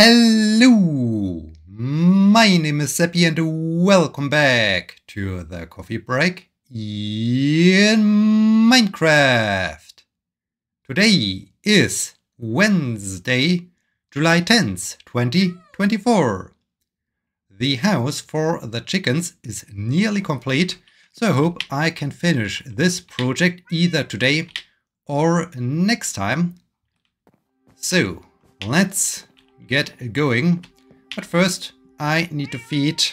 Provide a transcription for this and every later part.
Hello, my name is Sebbi and welcome back to the coffee break in Minecraft. Today is Wednesday, July 10th, 2024. The house for the chickens is nearly complete, so I hope I can finish this project either today or next time. So, let's get going. But first, I need to feed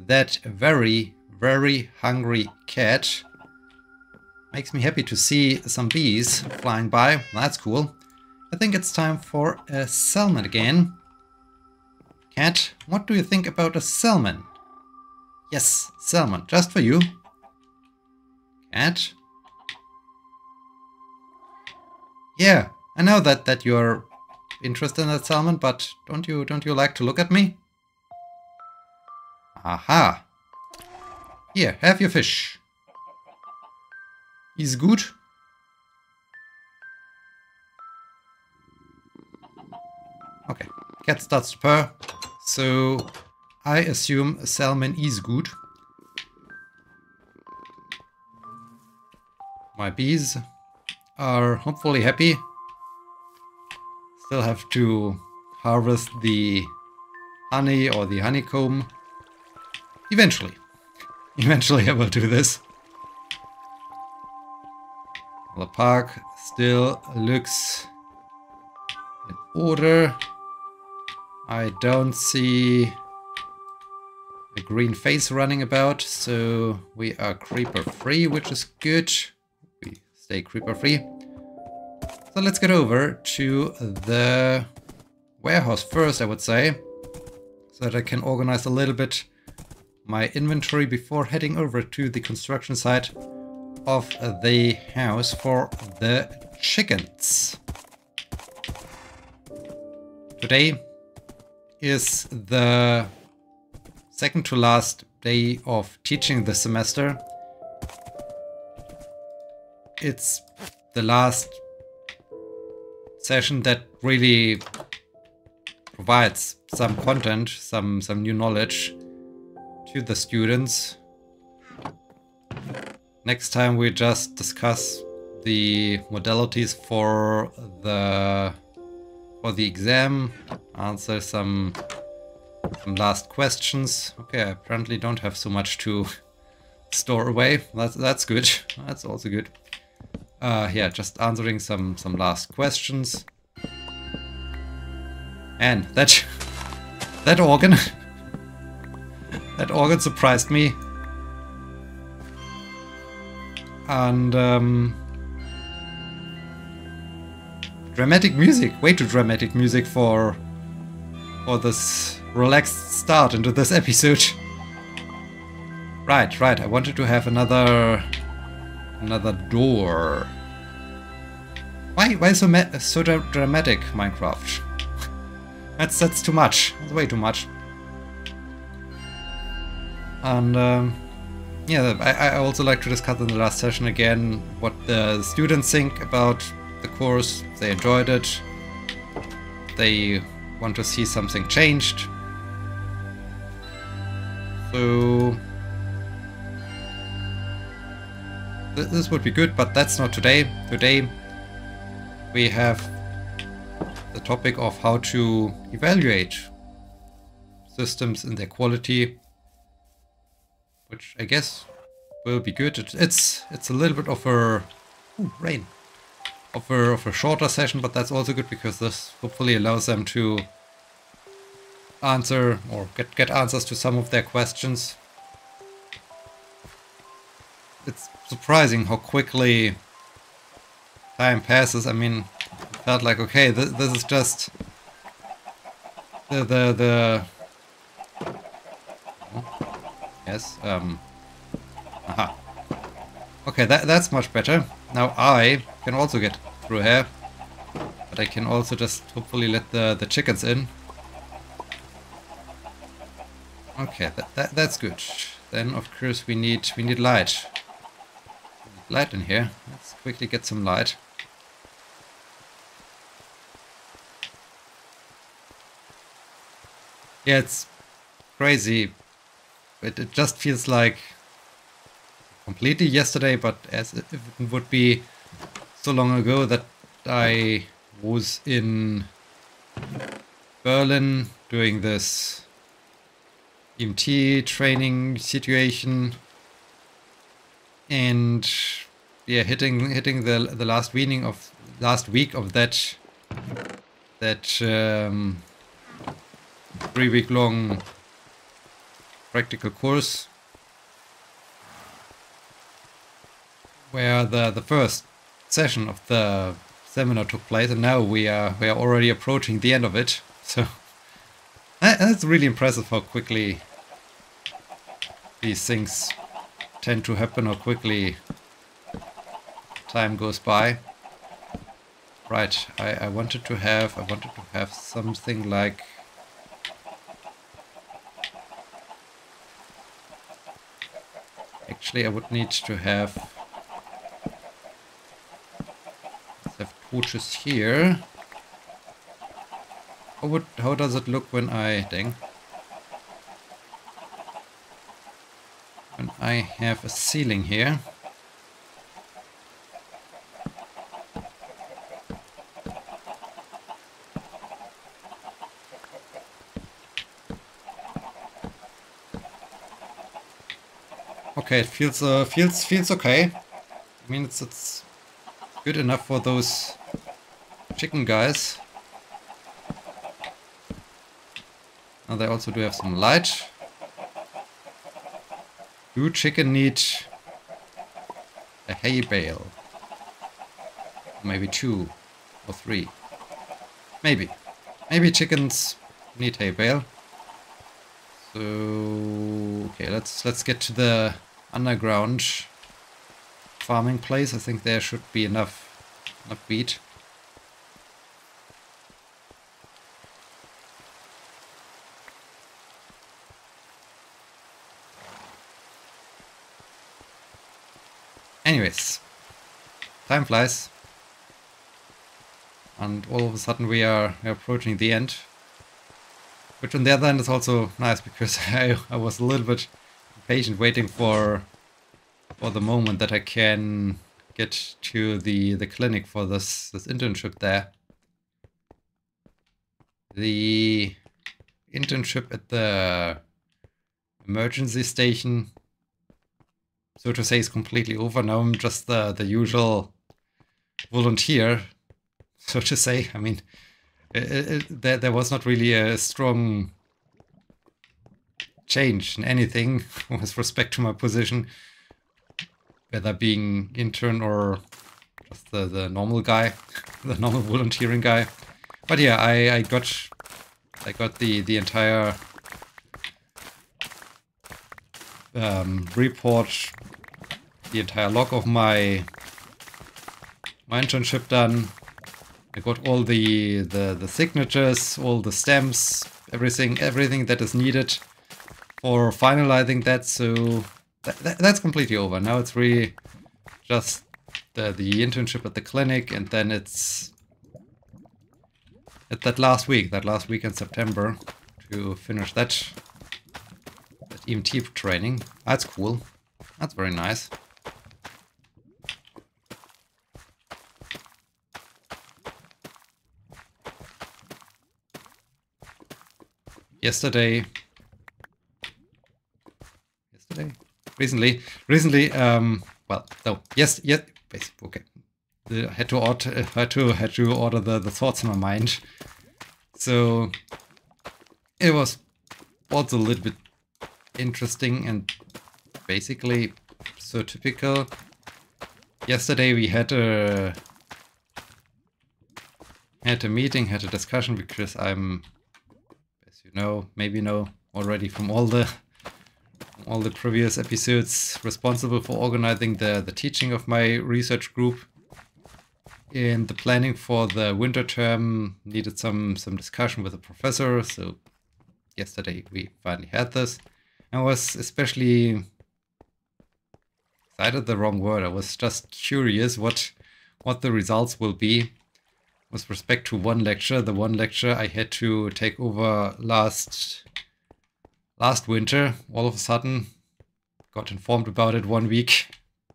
that very hungry cat. Makes me happy to see some bees flying by. That's cool. I think it's time for a salmon again. Cat, what do you think about a salmon? Yes, salmon, just for you. Cat. Yeah, I know that you're interested in that salmon, but don't you like to look at me? Aha. Here, have your fish. He's good. Okay, cat starts to purr, so I assume a salmon is good. My bees are hopefully happy. Still have to harvest the honey or the honeycomb. Eventually I will do this. The park still looks in order. I don't see a green face running about, so we are creeper free, which is good. We stay creeper free. So let's get over to the warehouse first, I would say, so that I can organize a little bit my inventory before heading over to the construction site of the house for the chickens. Today is the second to last day of teaching the semester. It's the last session that really provides some content, some new knowledge to the students. Next time we just discuss the modalities for the exam, answer some last questions. Okay, I apparently don't have so much to store away. That's good. That's also good. Yeah, just answering some last questions. And that organ, that organ surprised me. And dramatic music, way too dramatic music for this relaxed start into this episode. Right. I wanted to have another door. Why so dramatic, Minecraft? That's too much. That's way too much. And yeah, I also like to discuss in the last session again what the students think about the course. They enjoyed it. They want to see something changed. So this would be good, but that's not today. Today we have the topic of how to evaluate systems in their quality, which I guess will be good. It's a little bit of a rain of a shorter session, but that's also good because this hopefully allows them to answer or get answers to some of their questions. It's surprising how quickly time passes. I mean, it felt like, okay, this is just the yes, aha. Okay, that's much better. Now I can also get through here, but I can also just hopefully let the chickens in. Okay, that's good. Then of course we need light. Light in here. Let's quickly get some light. Yeah, it's crazy. It just feels like completely yesterday, but as if it would be so long ago that I was in Berlin doing this EMT training situation, and yeah, hitting the last week of that 3-week long practical course, where the first session of the seminar took place, and now we are already approaching the end of it. So that's really impressive how quickly these things tend to happen, how quickly time goes by. Right, I wanted to have something like, actually I would need to have, let's have torches here. How does it look when I have a ceiling here? Okay, it feels okay. I mean, it's good enough for those chicken guys. Now they also do have some light. Do chicken need a hay bale? Maybe 2 or 3. Maybe chickens need hay bale. So okay, let's get to the underground farming place. I think there should be enough wheat. Anyways, time flies, and all of a sudden we are approaching the end. Which on the other hand is also nice, because I was a little bit impatient waiting for the moment that I can get to the clinic for this internship there. The internship at the emergency station, so to say, is completely over. Now I'm just the usual volunteer, so to say. I mean, there was not really a strong change in anything with respect to my position, whether being intern or just the normal guy, the normal volunteering guy. But yeah, I got the entire report, the entire log of my internship done. I got all the signatures, all the stamps, everything that is needed for finalizing that. So that's completely over. Now it's really just the internship at the clinic, and then it's at that last week in September to finish that EMT training. That's cool. That's very nice. Recently, well, no, yes, okay. I had to order the thoughts in my mind. So it was also a little bit interesting and basically so typical. Yesterday we had a meeting, had a discussion, because I'm, as you know, maybe know already from all the previous episodes, responsible for organizing the teaching of my research group. In the planning for the winter term, needed some discussion with the professor. So yesterday we finally had this. I was especially excited, the wrong word. I was just curious what the results will be with respect to one lecture. The one lecture I had to take over last winter. All of a sudden, got informed about it 1 week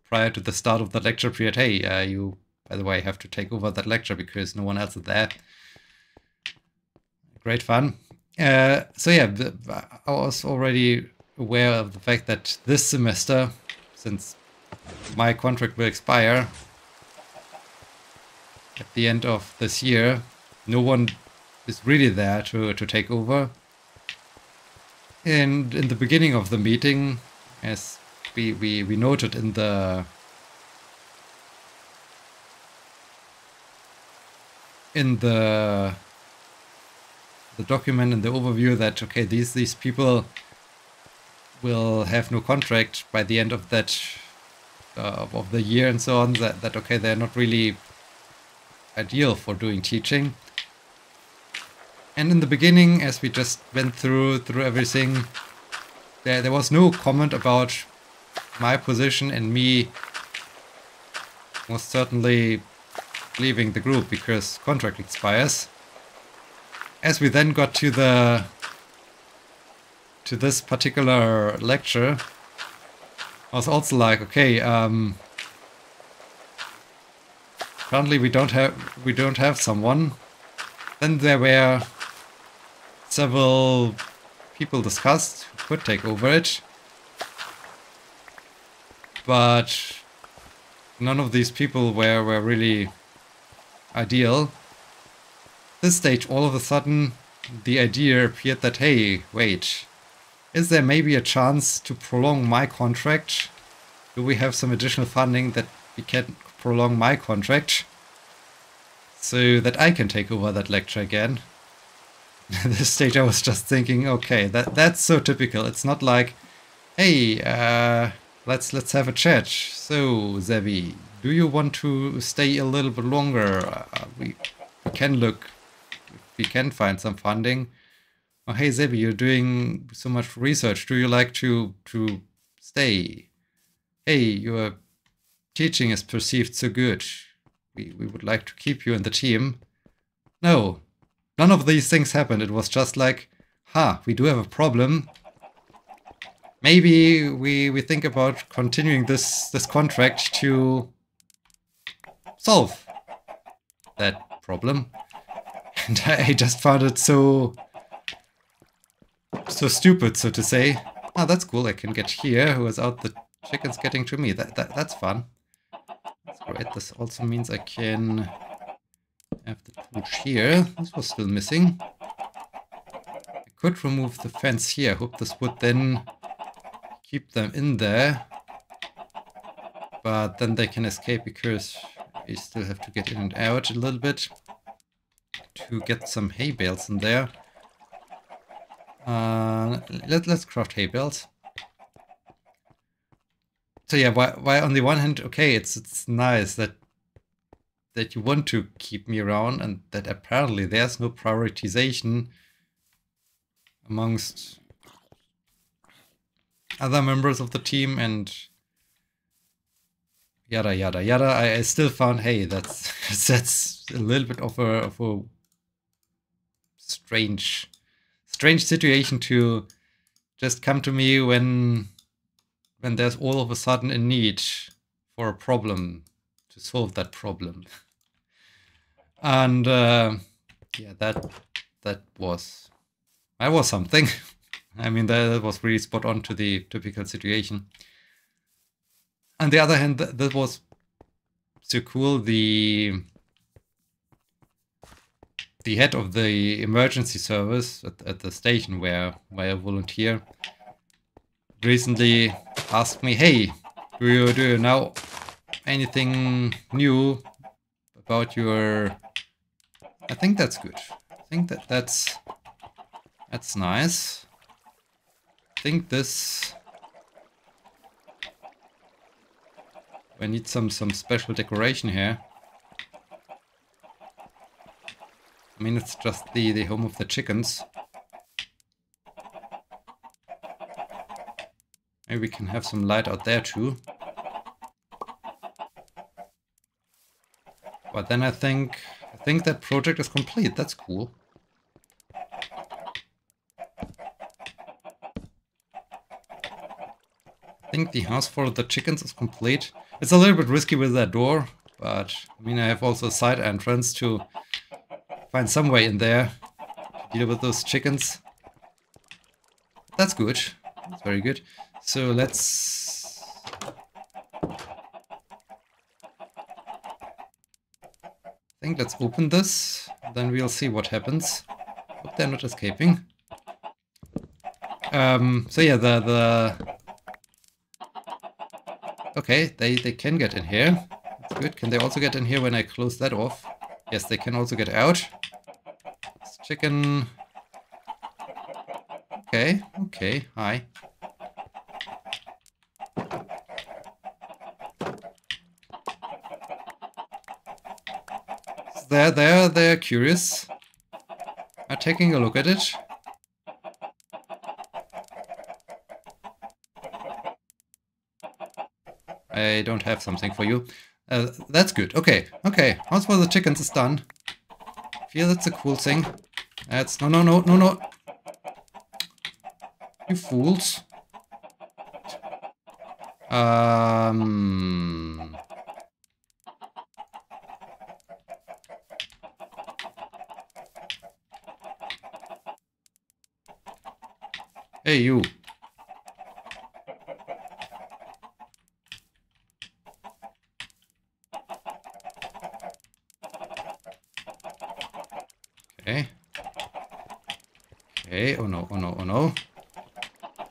prior to the start of the lecture period. Hey, you, by the way, have to take over that lecture because no one else is there. Great fun. So yeah, I was already aware of the fact that this semester, since my contract will expire at the end of this year, no one is really there to take over. And in the beginning of the meeting, as we noted in the document, in the overview, that okay, these people will have no contract by the end of that of the year and so on, that okay, they're not really ideal for doing teaching. And in the beginning, as we just went through everything, there was no comment about my position and me most certainly leaving the group because contract expires. As we then got to this particular lecture, I was also like, okay, apparently we don't have someone. Then there were several people discussed who could take over it, but none of these people were really ideal. At this stage, all of a sudden, the idea appeared that, hey, wait, is there maybe a chance to prolong my contract? Do we have some additional funding that we can prolong my contract so that I can take over that lecture again? At this stage I was just thinking, okay, that's so typical. It's not like, hey, let's have a chat. So, Sebbi, do you want to stay a little bit longer? We can look if we can find some funding. Oh, hey, Sebbi, you're doing so much research. Do you like to stay? Hey, your teaching is perceived so good. We would like to keep you in the team. No, none of these things happened. It was just like, we do have a problem. Maybe we think about continuing this contract to solve that problem. And I just found it so stupid, so to say. Oh, that's cool. I can get here without the chickens getting to me. That's fun. That's great. This also means I can have the torch here. This was still missing. I could remove the fence here. I hope this would then keep them in there. But then they can escape because we still have to get in and out a little bit to get some hay bales in there. Let's craft hay bales. So yeah, why on the one hand, okay, it's nice that you want to keep me around and that apparently there's no prioritization amongst other members of the team and yada yada yada. I still found, hey, that's a little bit of a strange situation to just come to me when there's all of a sudden a need for a problem to solve that problem. And yeah, that was something. I mean, that was really spot on to the typical situation. On the other hand, that was so cool. The head of the emergency service at the station where I volunteer recently asked me, hey, do you know anything new about your... I think that's good. I think that's nice. I think this... I need some special decoration here. I mean, it's just the home of the chickens. Maybe we can have some light out there too. But then I think think that project is complete. That's cool. I think the house for the chickens is complete. It's a little bit risky with that door, but I mean, I have also a side entrance to find some way in there to deal with those chickens. That's good. That's very good. So let's... I think let's open this, then we'll see what happens. Hope they're not escaping. So yeah, okay, they can get in here. That's good. Can they also get in here when I close that off? Yes, they can also get out. It's chicken. Okay, okay, hi. They're curious. Are taking a look at it. I don't have something for you. That's good. Okay, okay. House for the chickens is done. I feel that's a cool thing. That's... No. You fools. Hey, you. Okay. Okay, oh no.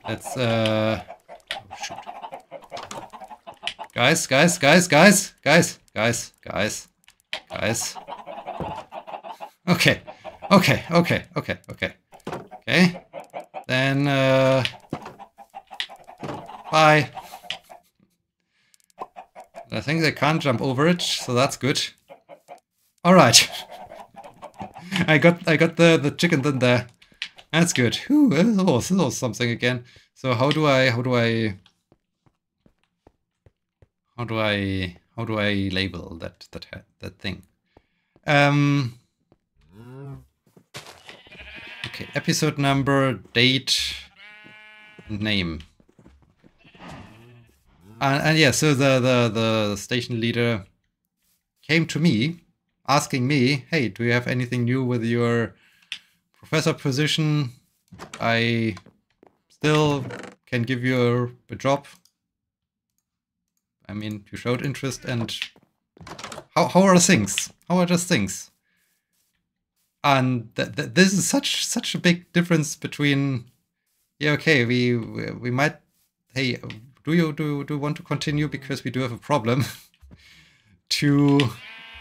Let's, oh shoot. Guys. Okay. Then, bye. I think they can't jump over it, so that's good. Alright. I got the chicken in there. That's good. Whew, this was something again. So how do I label that thing? Okay, episode number, date, name. And yeah, so the station leader came to me asking me, hey, do you have anything new with your professor position? I still can give you a job. I mean, you showed interest, and how are things? How are just things? And this is such a big difference between, yeah, okay, we might, hey, do you want to continue because we do have a problem? To,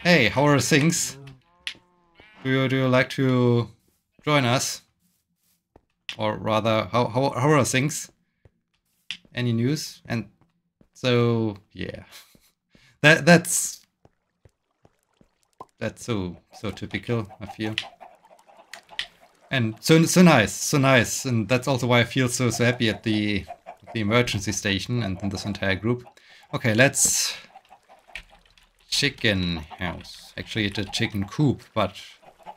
hey, how are things? Do you like to join us? Or rather, how are things? Any news? And so yeah, that's so typical, I feel. And so nice, and that's also why I feel so happy at the emergency station and in this entire group. Okay, let's chicken house. Actually, it's a chicken coop, but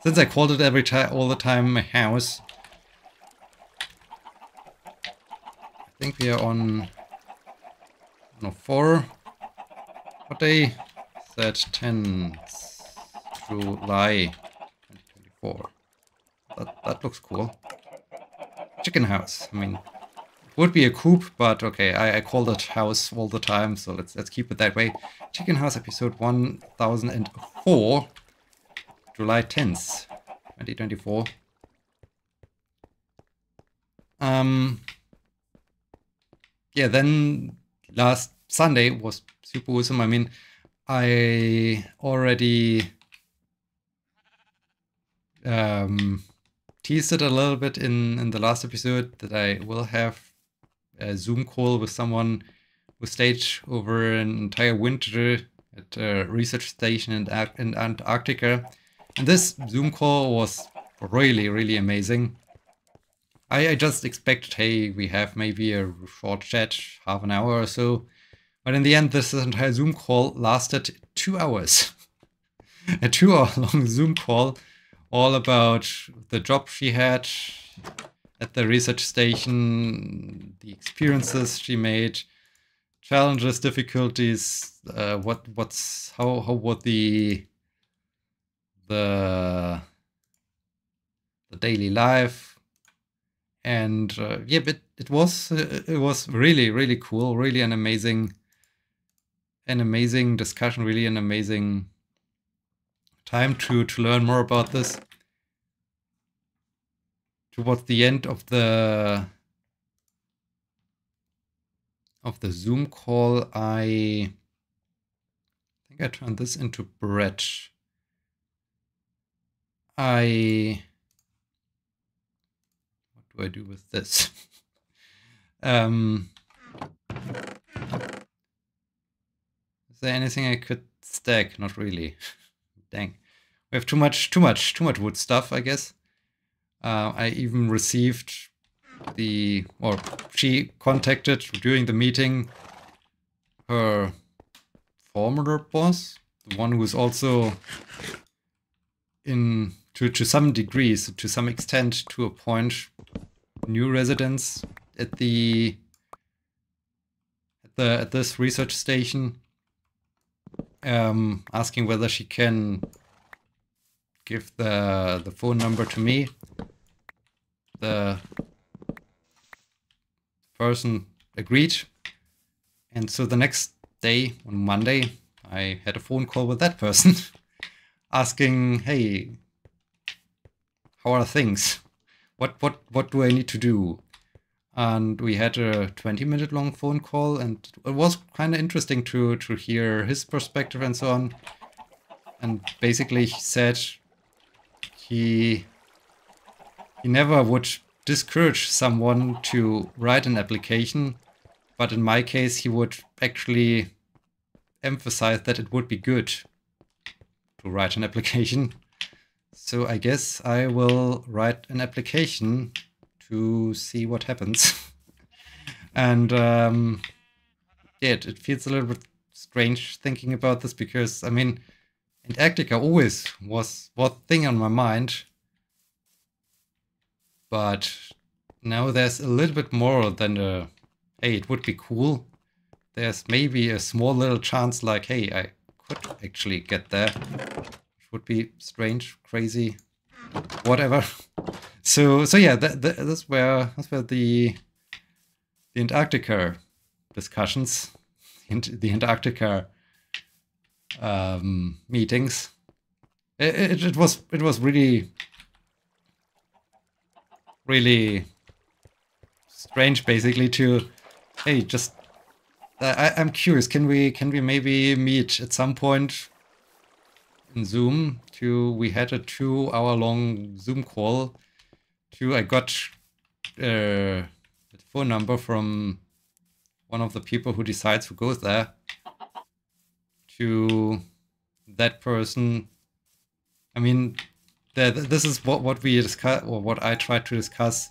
since I called it all the time a house, I think we are on 4. What day? That 10th July 2024. That looks cool. Chicken house. I mean, it would be a coop, but okay, I called it house all the time, so let's keep it that way. Chicken house episode 1004, July 10th, 2024. Yeah, then last Sunday was super awesome. I mean, I already teased it a little bit in the last episode that I will have a Zoom call with someone who stayed over an entire winter at a research station in Antarctica. And this Zoom call was really amazing. I just expected, hey, we have maybe a short chat, half an hour or so. But in the end, this entire Zoom call lasted 2 hours. a 2-hour-long Zoom call all about the job she had at the research station, the experiences she made, challenges, difficulties, how what the daily life, and yeah, but it was really cool, really an amazing discussion, really an amazing time to learn more about this. Towards the end of the Zoom call, I think I turned this into bread. What do I do with this? Is there anything I could stack? Not really. Dang. We have too much wood stuff, I guess. I even received she contacted during the meeting her former boss, the one who's also to some degrees, to some extent, to appoint new residents at this research station, asking whether she can give the phone number to me. The person agreed, and so the next day, on Monday, I had a phone call with that person asking, hey, how are things? What do I need to do? And we had a 20-minute long phone call, and it was kind of interesting to hear his perspective and so on. And basically he said he never would discourage someone to write an application, but in my case he would actually emphasize that it would be good to write an application. So I guess I will write an application to see what happens. And yeah, it feels a little bit strange thinking about this, because I mean, Antarctica always was one thing on my mind, but now there's a little bit more than hey, it would be cool. There's maybe a small little chance, like, hey, I could actually get there, which would be strange, crazy, whatever. So yeah, that's where the Antarctica discussions, the Antarctica meetings. It was really strange, basically, to, hey, just I'm curious, can we maybe meet at some point in Zoom? We had a 2-hour-long Zoom call. I got the phone number from one of the people who decides who goes there. To that person, I mean, this is what we discuss, or what I tried to discuss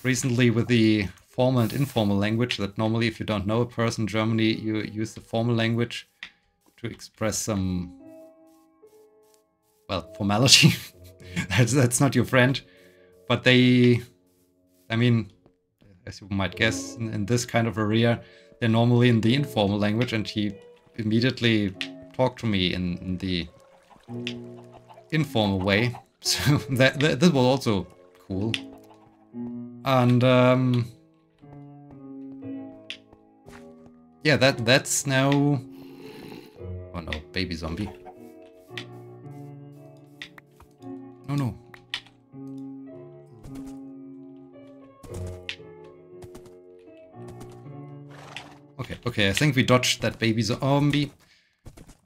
recently with the formal and informal language, that normally if you don't know a person in Germany, you use the formal language to express some, well, formality. that's not your friend. But I mean, as you might guess, in this kind of area, they're normally in the informal language, and he immediately talked to me in the informal way. So that was also cool. And yeah, that's now. Oh no, baby zombie. No. Okay, I think we dodged that baby zombie.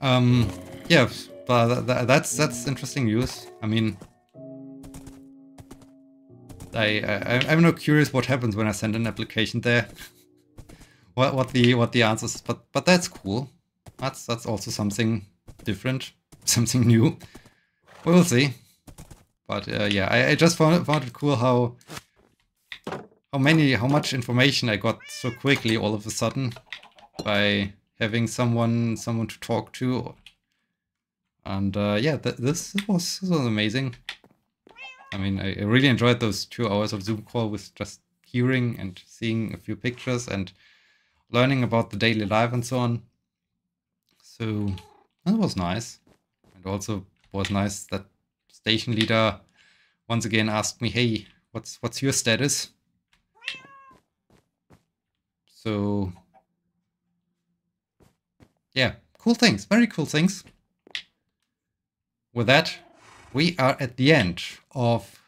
Yeah, but that's interesting news. I mean, I'm not curious what happens when I send an application there. what the answers, but that's cool. That's also something different, something new. We'll see. But yeah, I just found it cool how much information I got so quickly all of a sudden by having someone to talk to. And yeah, this was amazing. I mean, I really enjoyed those 2 hours of Zoom call with just hearing and seeing a few pictures and learning about the daily life and so on. So that was nice. And also was nice that station leader once again asked me, hey, what's your status? So yeah, cool things, very cool things. With that, we are at the end of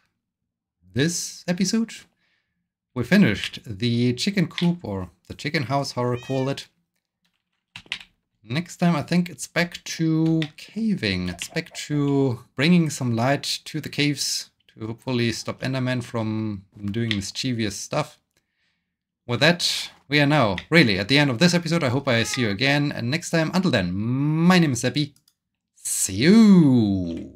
this episode. We finished the chicken coop, or the chicken house, how I call it. Next time I think it's back to caving. It's back to bringing some light to the caves to hopefully stop Enderman from doing mischievous stuff. With that, we are now really at the end of this episode. I hope I see you again. And next time, until then, my name is Sebbi. See you!